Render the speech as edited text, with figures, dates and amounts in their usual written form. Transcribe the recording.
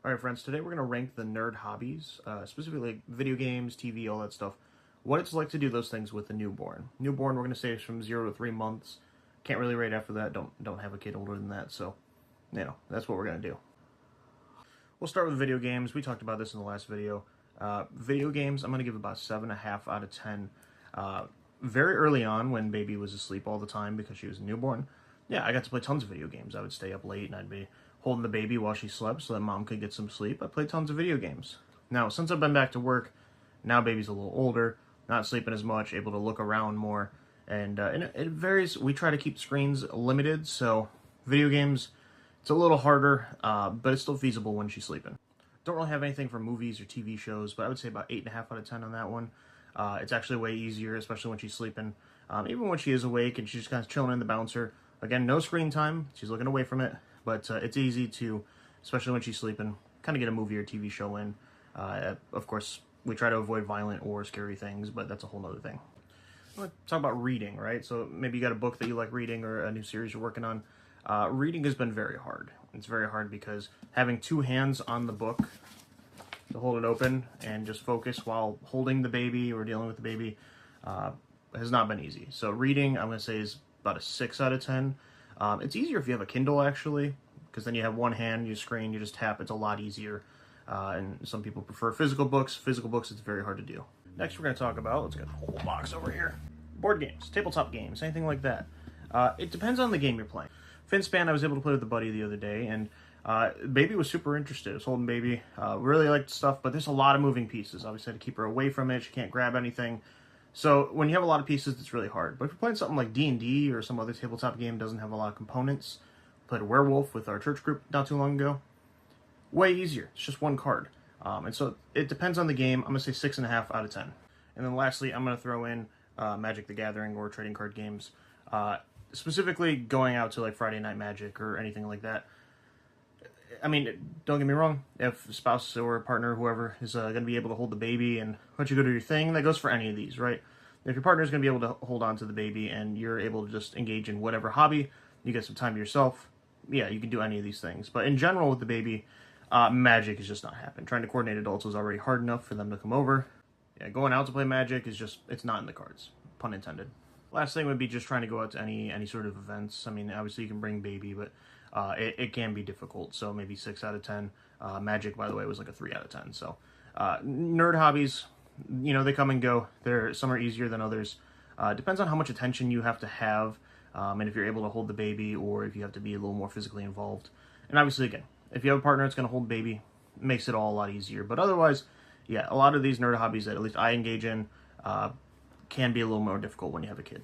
All right, friends, today we're going to rank the nerd hobbies, specifically video games, TV, all that stuff, what it's like to do those things with a newborn. Newborn, we're going to say is from 0 to 3 months. Can't really rate after that. Don't have a kid older than that, so, that's what we're going to do. We'll start with video games. We talked about this in the last video. Video games, I'm going to give about 7.5 out of 10. Very early on, when baby was asleep all the time because she was a newborn, yeah, I got to play tons of video games. I would stay up late and I'd be holding the baby while she slept so that mom could get some sleep. I played tons of video games. Now, since I've been back to work, now baby's a little older, not sleeping as much, able to look around more, and it varies. We try to keep screens limited, so video games, it's a little harder, but it's still feasible when she's sleeping. Don't really have anything for movies or TV shows, but I would say about 8.5 out of 10 on that one. It's actually way easier, especially when she's sleeping. Even when she is awake and she's just kind of chilling in the bouncer. Again, no screen time. She's looking away from it, but it's easy to, especially when she's sleeping, kind of get a movie or TV show in. Of course, we try to avoid violent or scary things, but that's a whole other thing. Let's talk about reading, right? So maybe you got a book that you like reading or a new series you're working on. Reading has been very hard. It's very hard because having two hands on the book to hold it open and just focus while holding the baby or dealing with the baby has not been easy. So reading, I'm going to say, is about a 6 out of 10. It's easier if you have a Kindle, actually, because then you have one hand, you screen, you just tap. It's a lot easier. And some people prefer physical books. Physical books, it's very hard to do. Next, we're going to talk about, let's get the whole box over here, board games, tabletop games, anything like that. It depends on the game you're playing. Finspan, I was able to play with the buddy the other day, and baby was super interested. I was holding baby, really liked stuff, but there's a lot of moving pieces. Obviously, I had to keep her away from it. She can't grab anything. So when you have a lot of pieces, it's really hard. But if you're playing something like D&D or some other tabletop game doesn't have a lot of components, played a werewolf with our church group not too long ago, way easier. It's just one card. And so it depends on the game. I'm going to say 6.5 out of 10. And then lastly, I'm going to throw in Magic the Gathering or trading card games. Specifically going out to like Friday Night Magic or anything like that. I mean, don't get me wrong, if a spouse or partner, whoever, is going to be able to hold the baby and let you go do your thing, that goes for any of these, right? If your partner is going to be able to hold on to the baby and you're able to just engage in whatever hobby, you get some time to yourself, yeah, you can do any of these things. But in general with the baby, Magic is just not happening. Trying to coordinate adults is already hard enough for them to come over. Yeah, going out to play Magic is just, it's not in the cards, pun intended. Last thing would be just trying to go out to any sort of events. I mean, obviously you can bring baby, but it can be difficult. So maybe 6 out of 10. Magic, by the way, was like a 3 out of 10. So nerd hobbies, they come and go. Some are easier than others. Depends on how much attention you have to have, and if you're able to hold the baby or if you have to be a little more physically involved. And obviously, again, if you have a partner that's going to hold baby, it makes it all a lot easier. But otherwise, yeah, a lot of these nerd hobbies that at least I engage in can be a little more difficult when you have a kid.